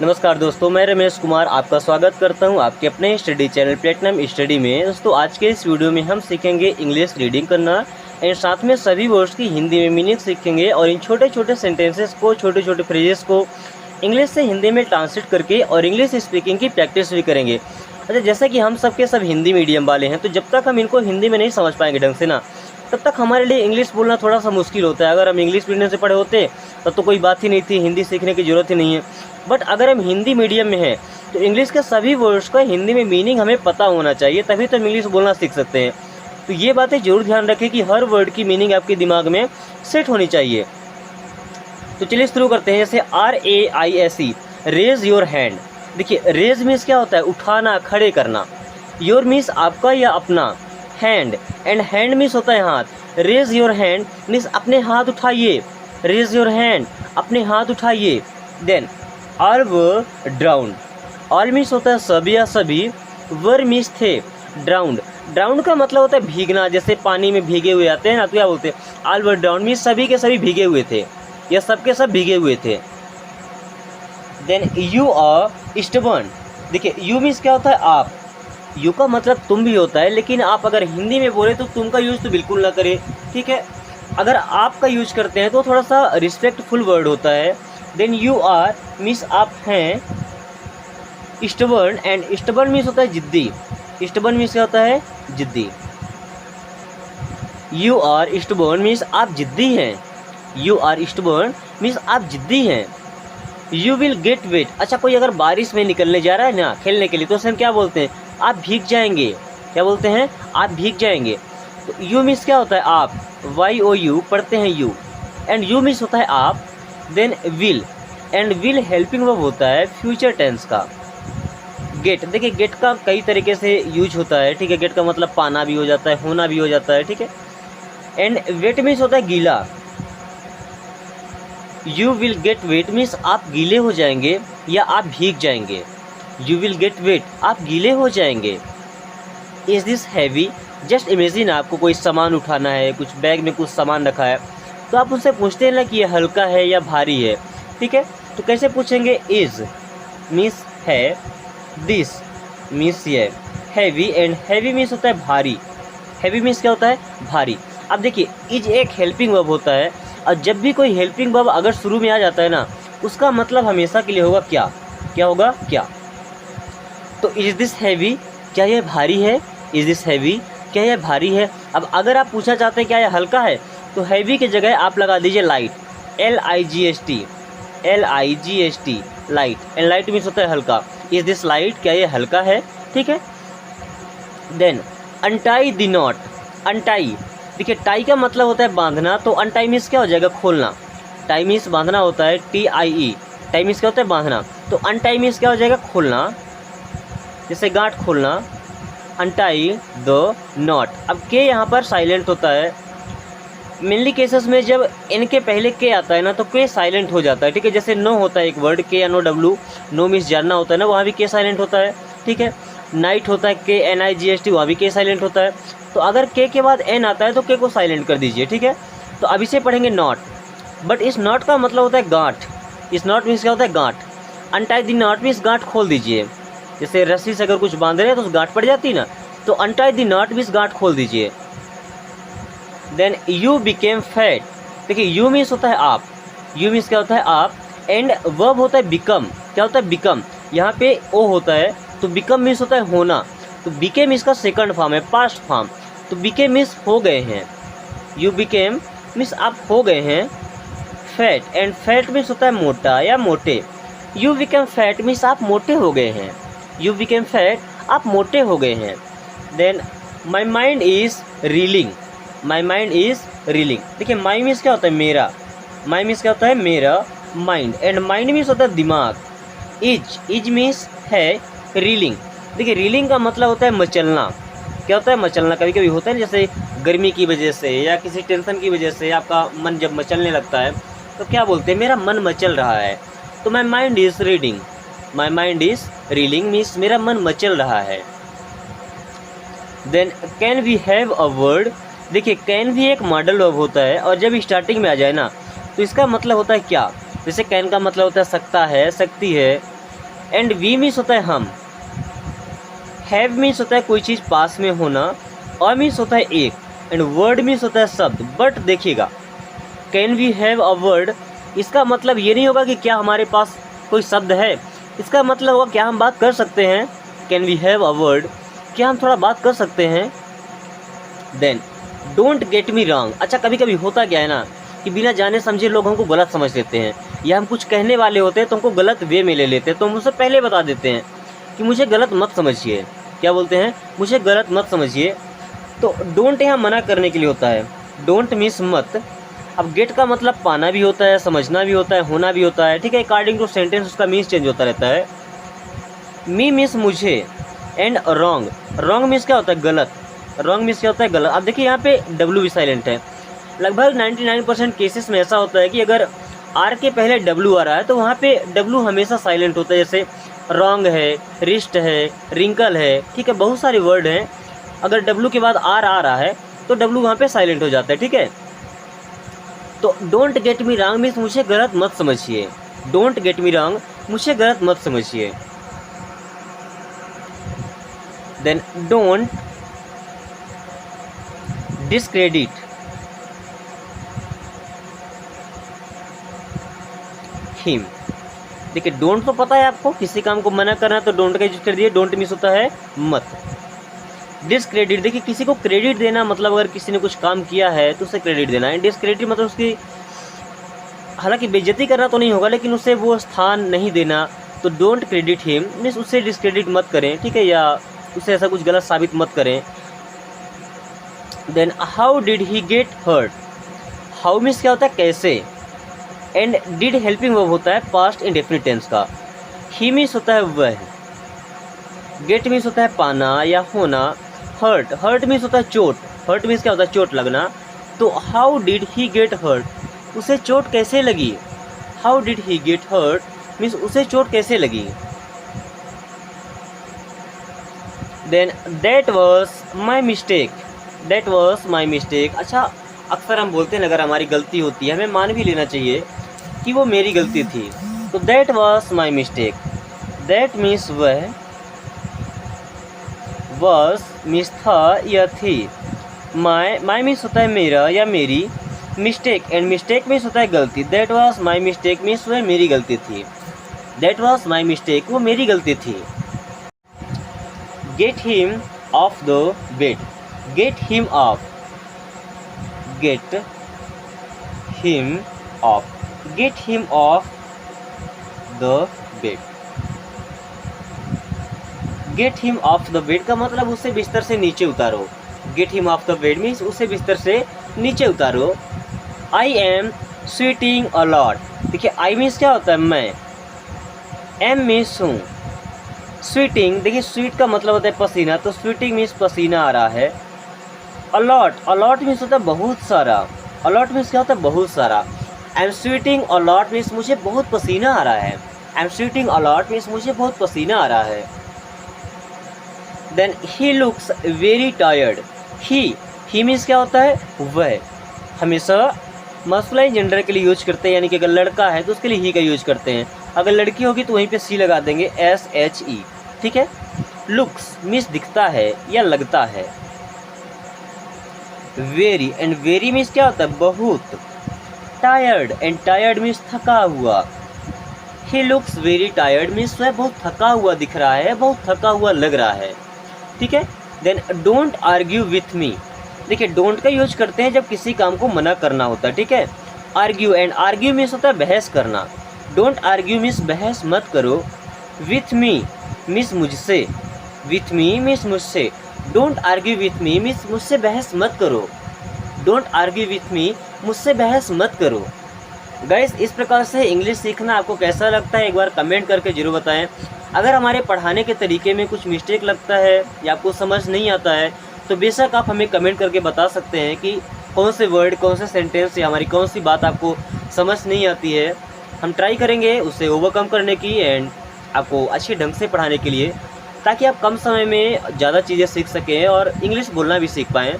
नमस्कार दोस्तों, मैं रमेश कुमार आपका स्वागत करता हूं आपके अपने स्टडी चैनल प्लेटिनम स्टडी में। दोस्तों आज के इस वीडियो में हम सीखेंगे इंग्लिश रीडिंग करना एंड साथ में सभी वर्ड्स की हिंदी में मीनिंग सीखेंगे और इन छोटे छोटे सेंटेंसेस को, छोटे छोटे फ्रेजेस को इंग्लिश से हिंदी में ट्रांसलेट करके और इंग्लिश स्पीकिंग की प्रैक्टिस भी करेंगे। अच्छा, जैसा कि हम सबके सब हिंदी मीडियम वाले हैं, तो जब तक हम इनको हिंदी में नहीं समझ पाएंगे ढंग से ना, तब तक हमारे लिए इंग्लिश बोलना थोड़ा सा मुश्किल होता है। अगर हम इंग्लिश मीडियम से पढ़े होते तब तो कोई बात ही नहीं थी, हिंदी सीखने की ज़रूरत ही नहीं है। बट अगर हम हिंदी मीडियम में हैं तो इंग्लिश के सभी वर्ड्स का हिंदी में मीनिंग हमें पता होना चाहिए, तभी तो हम इंग्लिश बोलना सीख सकते हैं। तो ये बातें जरूर ध्यान रखें कि हर वर्ड की मीनिंग आपके दिमाग में सेट होनी चाहिए। तो चलिए शुरू करते हैं। जैसे RAISE, रेज योर हैंड। देखिए, रेज मीन्स क्या होता है? उठाना, खड़े करना। योर मीन्स आपका या अपना, हैंड एंड हैंड मीन्स होता है हाथ। रेज योर हैंड मीन्स अपने हाथ उठाइए। रेज योर हैंड, अपने हाथ उठाइए। Then all were drowned. All means होता है सब या सभी। वर मीन्स थे। ड्राउंड, ड्राउंड का मतलब होता है भीगना, जैसे पानी में भीगे हुए आते हैं ना, तो क्या बोलते हैं? ऑल वर ड्राउंड मीन्स सभी के सभी भीगे हुए थे या सबके सब भीगे हुए थे। Then you are stubborn. देखिए, यू मीन्स क्या होता है? आप। यू का मतलब तुम भी होता है, लेकिन आप अगर हिंदी में बोले तो तुम का यूज़ तो बिल्कुल ना करें, ठीक है। अगर आप का यूज करते हैं तो थोड़ा सा रिस्पेक्टफुल वर्ड होता है। देन यू आर मीन्स आप हैं। स्टबर्न एंड स्टबर्न मीन्स होता है जिद्दी। स्टबर्न मीन्स क्या होता है? जिद्दी। यू आर स्टबर्न मीन्स आप जिद्दी हैं। यू आर स्टबर्न मीन्स आप जिद्दी हैं। You will get wet. अच्छा, कोई अगर बारिश में निकलने जा रहा है ना खेलने के लिए, तो उसे हम क्या बोलते हैं? आप भीग जाएंगे। क्या बोलते हैं? आप भीग जाएंगे। तो यू मीन्स क्या होता है? आप। YOU पढ़ते हैं यू, एंड यू मीन्स होता है आप। Then will, and will helping verb होता है फ्यूचर टेंस का। गेट, देखिए गेट का कई तरीके से यूज होता है, ठीक है। गेट का मतलब पाना भी हो जाता है, होना भी हो जाता है, ठीक है। एंड वेट मीन्स होता है गीला। You will get wet means आप गीले हो जाएंगे या आप भीग जाएंगे। यू विल गेट वेट, आप गीले हो जाएंगे। Is this heavy. Just imagine आपको कोई सामान उठाना है, कुछ बैग में कुछ सामान रखा है, तो आप उनसे पूछते हैं ना कि ये हल्का है या भारी है, ठीक है। तो कैसे पूछेंगे? इज़ मीन्स है, दिस मीन्स ये, हैवी एंड हैवी मीन्स होता है भारी। हैवी मीन्स क्या होता है? भारी। अब देखिए, इज एक हेल्पिंग वर्ब होता है, और जब भी कोई हेल्पिंग वर्ब अगर शुरू में आ जाता है ना, उसका मतलब हमेशा के लिए होगा क्या? क्या होगा? क्या। तो इज दिस हैवी, क्या यह भारी है? इज दिस हैवी, क्या यह भारी है? अब अगर आप पूछना चाहते हैं क्या यह हल्का है, तो हैवी की जगह आप लगा दीजिए light. LIGHT, LIGHT, light. And light means होता है हल्का। इज दिस लाइट, क्या यह हल्का है? ठीक है। Then untie the knot. Untie, देखिए टाई का मतलब होता है बांधना, तो अनटाई मीन्स क्या हो जाएगा? खोलना। टाई मीन्स बांधना होता है, TIE। टाई मीन्स क्या होता है? बांधना। तो अनटाई मीन्स क्या हो जाएगा? खोलना, जैसे गांठ खोलना। Untie the not. अब के यहाँ पर साइलेंट होता है। मेनली केसेस में जब एन के पहले के आता है ना, तो के साइलेंट हो जाता है, ठीक है। जैसे नो होता है एक वर्ड, KNOW, नो मीन्स जानना होता है ना, वहाँ भी के साइलेंट होता है, ठीक है। नाइट होता है KNIGHT, वहाँ भी के साइलेंट होता है। तो अगर के बाद एन आता है तो के को साइलेंट कर दीजिए, ठीक है। तो अब इसे पढ़ेंगे नॉट। बट इस नॉट का मतलब होता है गांठ। इस नॉट मीन्स क्या होता है? गांठ। अनटाई द नॉट मीन्स गांठ खोल दीजिए। जैसे रस्सी से अगर कुछ बांध रहे हैं तो उस गांठ पड़ जाती ना, तो अनटाई द नॉट मीन्स गांठ खोल दीजिए। Then you became fat. देखिए, यू मीन्स होता है आप। यू मीन्स क्या होता है? आप। एंड वर्ब होता है बिकम। क्या होता है? बिकम। यहाँ पे ओ होता है, तो बिकम मीन्स होता है होना। तो बिकेम इसका सेकंड फॉर्म है, पास्ट फॉर्म। तो बिकेम मीन्स हो गए हैं। यू बिकेम मीन्स आप हो गए हैं। फैट, एंड फैट मीन्स होता है मोटा या मोटे। यू बिकेम फैट मीन्स आप मोटे हो गए हैं। यू बिकेम फैट, आप मोटे हो गए हैं। Then my mind is reeling. My mind is reeling. देखिए, माई मीन्स क्या होता है? मेरा। माई मीन्स क्या होता है? मेरा। माइंड, एंड माइंड मीन्स होता है दिमाग। इज मीन्स है रीलिंग। देखिए, रीलिंग का मतलब होता है मचलना। क्या होता है? मचलना। कभी कभी होता है जैसे गर्मी की वजह से या किसी टेंशन की वजह से आपका मन जब मचलने लगता है, तो क्या बोलते हैं? मेरा मन मचल रहा है। तो my mind is reading. My mind is reeling means मेरा मन मचल रहा है। Then can we have a word. देखिए, कैन भी एक मॉडल वर्ब होता है, और जब स्टार्टिंग में आ जाए ना, तो इसका मतलब होता है क्या? जैसे कैन का मतलब होता है सकता है, सकती है, एंड वी मीन्स होता है हम, हैव मीन्स होता है कोई चीज़ पास में होना, अ मीन्स होता है एक, एंड वर्ड मीन्स होता है शब्द। बट देखिएगा, can we have a word, इसका मतलब ये नहीं होगा कि क्या हमारे पास कोई शब्द है, इसका मतलब होगा क्या हम बात कर सकते हैं। Can we have a word, क्या हम थोड़ा बात कर सकते हैं। Then don't get me wrong, अच्छा कभी कभी होता क्या है ना कि बिना जाने समझे लोग हमको गलत समझ लेते हैं, या हम कुछ कहने वाले होते हैं तो हमको गलत वे में ले लेते हैं, तो हम उससे पहले बता देते हैं कि मुझे गलत मत समझिए। क्या बोलते हैं, मुझे गलत मत समझिए। तो डोंट यहाँ मना करने के लिए होता है, डोंट मीन्स मत। अब गेट का मतलब पाना भी होता है, समझना भी होता है, होना भी होता है, ठीक है। अकॉर्डिंग टू सेंटेंस उसका मीन्स चेंज होता रहता है। मी मीन्स मुझे, एंड रॉन्ग, रॉन्ग मीन्स क्या होता है, गलत, रॉन्ग मीन्स क्या होता है, गलत। अब देखिए यहाँ पे डब्ल्यू भी साइलेंट है। लगभग 99% केसेस में ऐसा होता है कि अगर आर के पहले डब्ल्यू आ रहा है तो वहाँ पे डब्ल्यू हमेशा साइलेंट होता है। जैसे रॉन्ग है, रिस्ट है, रिंकल है, ठीक है, बहुत सारे वर्ड हैं। अगर डब्ल्यू के बाद आर आ रहा है तो डब्ल्यू वहाँ पे साइलेंट हो जाता है, ठीक है। तो don't get me wrong means मुझे गलत मत समझिए, डोंट गेट मी रॉन्ग, मुझे गलत मत समझिए। Then don't discredit, him. देखिए डोंट तो पता है आपको, किसी काम को मना करना है तो डोंट का यूज कर दिए, डोंट मीन्स होता है मत। डिसक्रेडिट, देखिए किसी को क्रेडिट देना मतलब अगर किसी ने कुछ काम किया है तो उसे क्रेडिट देना है। डिसक्रेडिट मतलब उसकी, हालांकि बेइज्जती करना तो नहीं होगा लेकिन उसे वो स्थान नहीं देना। तो डोंट क्रेडिट हिम मीन्स उससे डिसक्रेडिट मत करें, ठीक है, या उसे ऐसा कुछ गलत साबित मत करें। Then how did he get hurt, how means क्या होता है कैसे, एंड डिड हेल्पिंग वर्ब होता है पास्ट इंडेफिनिट टेंस का। ही मीन्स होता है वह, गेट मीन्स होता है पाना या होना, हर्ट, हर्ट मीन्स होता है चोट, हर्ट मीन्स क्या होता है चोट लगना। तो how did he get hurt, उसे चोट कैसे लगी, how did he get hurt means उसे चोट कैसे लगी। Then that was my mistake, that was my mistake. अच्छा अक्सर हम बोलते हैं अगर हमारी गलती होती है हमें मान भी लेना चाहिए कि वो मेरी गलती थी। तो that was my mistake, that means वह, वॉज मीन्स था या थी, माई मीन्स होता है मेरा या मेरी, मिस्टेक, एंड मिस्टेक मीन्स होता है गलती। That was my mistake means वह मेरी गलती थी, दैट वॉज माई मिस्टेक वो मेरी गलती थी। Get him of the bed, get him of, get him of, get him of the bed. Get him of the bed का मतलब उसे बिस्तर से नीचे उतारो, get him of the bed means उसे बिस्तर से नीचे उतारो। आई एम स्वीटिंग अ लॉट, देखिए आई मीन्स क्या होता है मैं, एम मीन्स हूँ, स्वीटिंग देखिए स्वीट का मतलब होता है पसीना, तो स्वीटिंग मीन्स पसीना आ रहा है। अलॉट, अलॉट मीन्स होता है बहुत सारा, अलॉट मीन्स क्या होता है बहुत सारा। I am sweating a lot means मुझे बहुत पसीना आ रहा है, I am sweating a lot means मुझे बहुत पसीना आ रहा है। Then he looks very tired, he means क्या होता है वह, हमेशा मस्कुलाइन जेंडर के लिए यूज करते हैं, यानी कि अगर लड़का है तो उसके लिए ही का यूज करते हैं, अगर लड़की होगी तो वहीं पे सी लगा देंगे, SHE, ठीक है। लुक्स मीन्स दिखता है या लगता है। वेरी, एंड वेरी मीन्स क्या होता है बहुत। टायर्ड, एंड टायर्ड मीन्स थका हुआ। ही लुक्स वेरी टायर्ड मीन्स वह बहुत थका हुआ दिख रहा है, बहुत थका हुआ लग रहा है, ठीक है। Then don't argue with me, देखिए डोंट का यूज करते हैं जब किसी काम को मना करना होता है, ठीक है। आर्ग्यू, एंड आर्ग्यू मीन्स होता है बहस करना, डोंट आर्ग्यू मीन्स बहस मत करो। विथ मी मीन्स मुझसे, विथ मी मीन्स मुझसे, don't argue with me means मुझसे बहस मत करो, डोंट आर्ग्यू विथ मी मुझसे बहस मत करो। गाइस इस प्रकार से इंग्लिश सीखना आपको कैसा लगता है एक बार कमेंट करके जरूर बताएं। अगर हमारे पढ़ाने के तरीके में कुछ मिस्टेक लगता है या आपको समझ नहीं आता है तो बेशक आप हमें कमेंट करके बता सकते हैं कि कौन से वर्ड, कौन से सेंटेंस या हमारी कौन सी बात आपको समझ नहीं आती है। हम ट्राई करेंगे उसे ओवरकम करने की एंड आपको अच्छे ढंग से पढ़ाने के लिए, ताकि आप कम समय में ज़्यादा चीज़ें सीख सकें और इंग्लिश बोलना भी सीख पाएँ।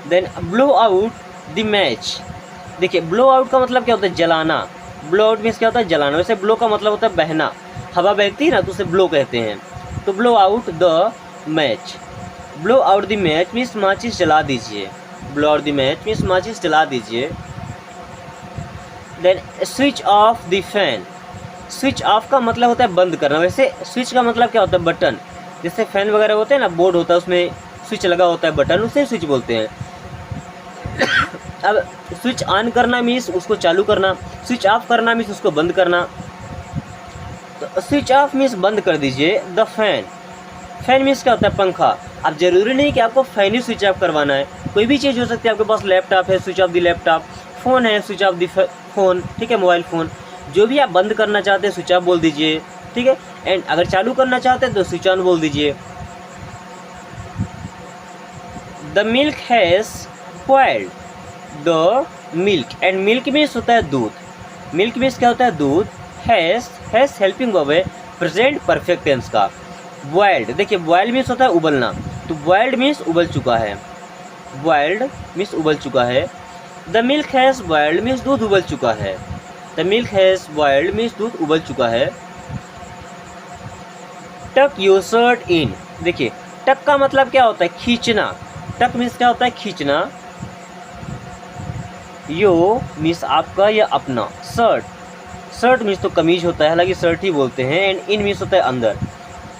Then blow out the match, देखिए ब्लो आउट का मतलब क्या होता है जलाना, ब्लो आउट मीन्स क्या होता है, जलाना। वैसे ब्लो का मतलब होता है बहना, हवा बहती है ना तो उसे ब्लो कहते हैं। तो blow out the match, blow out the match means माचिस जला दीजिए, blow out the match means माचिस जला दीजिए। Then switch off the fan, switch off का मतलब होता है बंद करना। वैसे स्विच का मतलब क्या होता है, बटन। जैसे फैन वगैरह होते हैं ना, बोर्ड होता है उसमें स्विच लगा होता है बटन, उसे स्विच बोलते हैं। अब स्विच ऑन करना मीन्स उसको चालू करना, स्विच ऑफ करना मीन्स उसको बंद करना। तो स्विच ऑफ मीन्स बंद कर दीजिए द फैन, फैन मीन्स क्या होता है, पंखा। अब जरूरी नहीं कि आपको फैन ही स्विच ऑफ करवाना है, कोई भी चीज़ हो सकती है। आपके पास लैपटॉप है, switch off the laptop, phone है, स्विच ऑफ द फ़ोन, ठीक है, मोबाइल फ़ोन। जो भी आप बंद करना चाहते हैं स्विच ऑफ बोल दीजिए, ठीक है। एंड अगर चालू करना चाहते हैं तो स्विच ऑन बोल दीजिए। The milk has boiled, the milk, and milk means होता है दूध, मिल्क मीन्स क्या होता है, दूध। हैज़ हेल्पिंग वर्ब है प्रेजेंट परफेक्ट टेंस का। बॉइल्ड, देखिए बॉइल्ड मीन्स होता है उबलना, तो बॉइल्ड मीन्स उबल चुका है, बॉइल्ड मीन्स उबल चुका है। The milk has boiled means दूध उबल चुका है, the milk has boiled means दूध उबल चुका है। टक योर शर्ट इन, देखिए टक का मतलब क्या होता है, खींचना। टक मीन्स क्या होता है, खींचना। यो मीन्स आपका या अपना। शर्ट, शर्ट मीन्स तो कमीज होता है, हालांकि शर्ट ही बोलते हैं। एंड इन मीन्स होता है अंदर।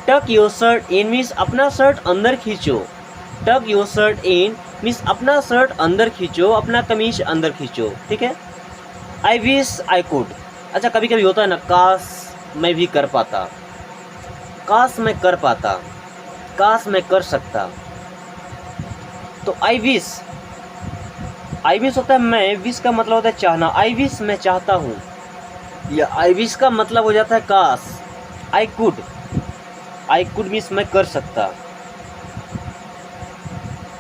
टक योर शर्ट इन मीन्स अपना शर्ट अंदर खींचो, टक योर शर्ट इन मीन्स अपना शर्ट अंदर खींचो, अपना कमीज अंदर खींचो, ठीक है। आई विश आई कुड, अच्छा कभी कभी होता है ना, काश मैं भी कर पाता, काश मैं कर पाता, काश मैं कर सकता। तो आई विश, आई विश होता है मैं, विश का मतलब होता है चाहना, आई विश मैं चाहता हूँ, या आई विश का मतलब हो जाता है काश। I could, I could means मैं कर सकता,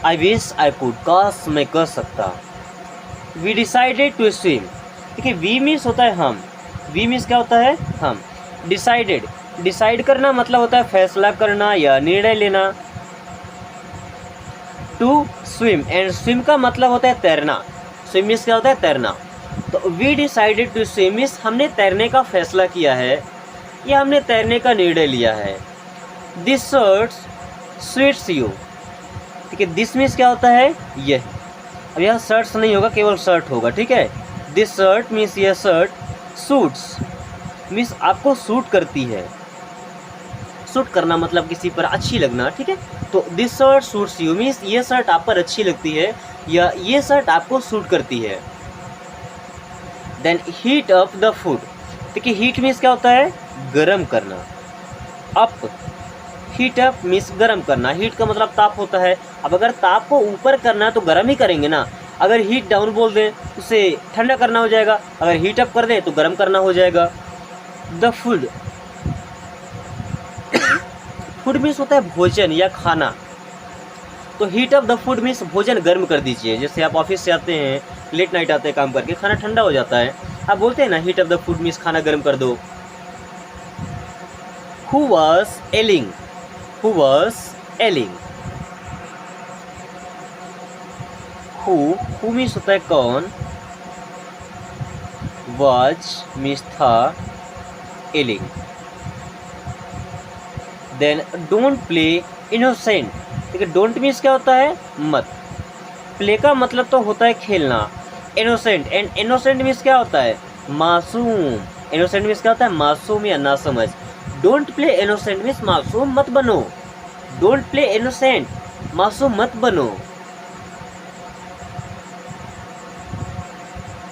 आई विश आई कुड, काश मैं कर सकता। वी डिसाइडेड टू स्विम, देखिए वी मीन्स होता है हम, वी मीन्स क्या होता है, हम। डिसाइडेड, डिसाइड करना मतलब होता है फैसला करना या निर्णय लेना। टू स्विम, एंड स्विम का मतलब होता है तैरना, स्विम मीन्स क्या होता है, तैरना। तो we decided to swim means हमने तैरने का फैसला किया है या हमने तैरने का निर्णय लिया है। दिस शर्ट स्वीट्स यू, ठीक है, दिस मीन्स क्या होता है, यह। अब यहाँ शर्ट्स नहीं होगा, केवल शर्ट होगा, ठीक है। दिस शर्ट मीन्स यह शर्ट, सूट्स मीन्स आपको सूट करती है, सूट करना मतलब किसी पर अच्छी लगना, ठीक है। तो this shirt suits you means ये शर्ट आप पर अच्छी लगती है या ये शर्ट आपको सूट करती है। Then heat up the food, देखिए हीट मीन्स क्या होता है, गरम करना। अप, हीट अप मीन्स गरम करना, हीट का मतलब ताप होता है। अब अगर ताप को ऊपर करना है तो गरम ही करेंगे ना, अगर हीट डाउन बोल दें उसे ठंडा करना हो जाएगा, अगर हीट अप कर दें तो गरम करना हो जाएगा। द फूड, फूड मीन्स होता है भोजन या खाना, तो heat up the food means भोजन गर्म कर दीजिए। जैसे आप ऑफिस से आते हैं, लेट नाइट आते हैं काम करके, खाना ठंडा हो जाता है, आप बोलते हैं ना heat up the food means खाना गर्म कर दो। Who was ailing, who was ailing, who means होता है कौन, वॉज मीन्स था, ailing. Then don't play innocent, ठीक है, डोंट मीन्स क्या होता है, मत। प्ले का मतलब तो होता है खेलना, इनोसेंट, एंड इनोसेंट मीन्स क्या होता है, मासूम। इनोसेंट मीन्स क्या होता है, मासूम या नासमझ। डोंट प्ले इनोसेंट मीन्स मासूम मत बनो, डोंट प्ले इनोसेंट, मासूम मत बनो।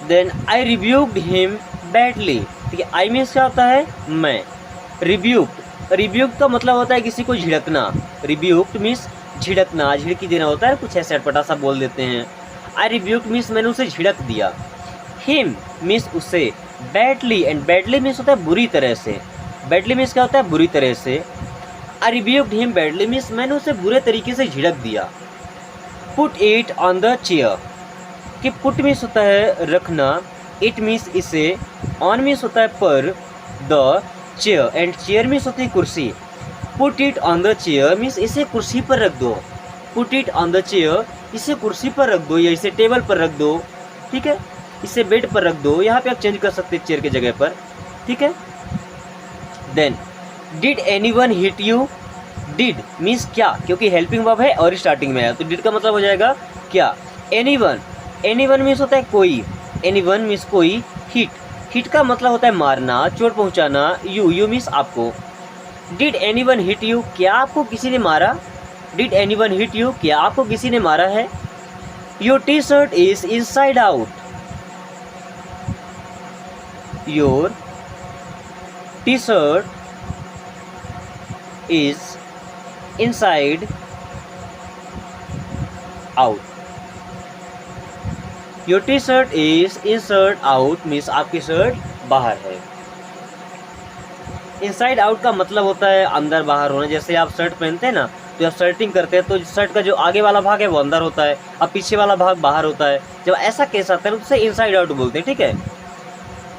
Then I rebuked him badly, ठीक है, आई मीन्स क्या होता है, मैं। रिब्यूक्ड, रिब्यूक्ड का मतलब होता है किसी को झिड़कना, रिब्यूक्ड मीन्स झिड़कना, झिड़की देना होता है, कुछ ऐसे अटपटा सा बोल देते हैं। आई रिब्यूक्ड मीन्स मैंने उसे झिड़क दिया। हिम मीन्स उसे, बैडली, एंड बैडली मीन्स होता है बुरी तरह से, बैडली मीन्स क्या होता है, बुरी तरह से। आई रिब्यूक्ड हिम बैडली मीन्स मैंने उसे बुरे तरीके से झिड़क दिया। Put it on the chair, कि पुट मीन्स होता है रखना, इट मीन्स इसे, ऑन मीन्स होता है पर, the chair, and chair means होती है कुर्सी। Put it on the chair means इसे कुर्सी पर रख दो, put it on the chair इसे कुर्सी पर रख दो या इसे टेबल पर रख दो, ठीक है। इसे बेड पर रख दो, यहाँ पे आप चेंज कर सकते हैं चेयर के जगह पर, ठीक है। Then did anyone hit you, did means क्या, क्योंकि हेल्पिंग वर्ब है और स्टार्टिंग में है तो डिड का मतलब हो जाएगा क्या। एनीवन, एनीवन मीन्स होता है कोई, एनीवन मीन्स कोई। हिट, हिट का मतलब होता है मारना, चोट पहुंचाना। यू मीन्स आपको। डिड एनीवन हिट यू, क्या आपको किसी ने मारा। डिड एनीवन हिट यू, क्या आपको किसी ने मारा है। Your T shirt is inside out, your T shirt is inside out, your T shirt is inside out means आपकी शर्ट बाहर है। इनसाइड आउट का मतलब होता है अंदर बाहर होना। जैसे आप शर्ट पहनते हैं ना, तो जब शर्टिंग करते हैं तो शर्ट का जो आगे वाला भाग है वो अंदर होता है और पीछे वाला भाग बाहर होता है। जब ऐसा केस आता है तो उसे इनसाइड आउट बोलते हैं, ठीक है।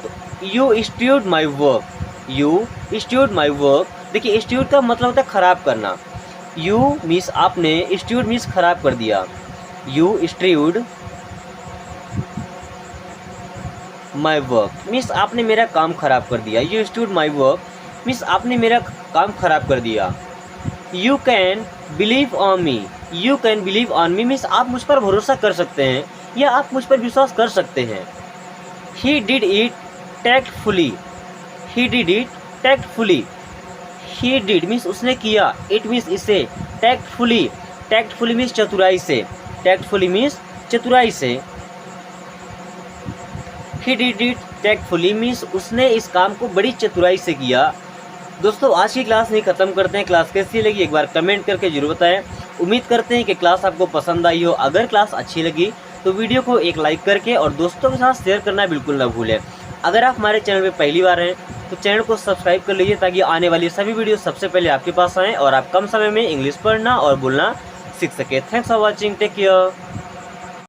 तो you stood my work, you stood my work, देखिए स्टूड का मतलब होता है खराब करना। यू मीन्स आपने, स्टूड मीन्स खराब कर दिया। You stood my work means आपने मेरा काम खराब कर दिया। You stood my work means आपने मेरा काम खराब कर दिया। You can believe on me, you can believe on me means आप मुझ पर भरोसा कर सकते हैं या आप मुझ पर विश्वास कर सकते हैं। He did it tactfully, he did it tactfully, he did means उसने किया, इट मीन्स इसे, टैक्टफुली, टैक्टफुली मीन्स चतुराई से, टैक्टफुली मीन्स चतुराई से। He did it tactfully means उसने इस काम को बड़ी चतुराई से किया। दोस्तों आज की क्लास नहीं ख़त्म करते हैं, क्लास कैसी लगी एक बार कमेंट करके जरूर बताएं। उम्मीद करते हैं कि क्लास आपको पसंद आई हो। अगर क्लास अच्छी लगी तो वीडियो को एक लाइक करके और दोस्तों के साथ शेयर करना बिल्कुल ना भूलें। अगर आप हमारे चैनल पर पहली बार हैं तो चैनल को सब्सक्राइब कर लीजिए ताकि आने वाली सभी वीडियो सबसे पहले आपके पास आएँ और आप कम समय में इंग्लिश पढ़ना और बोलना सीख सकें। Thanks for watching, take care.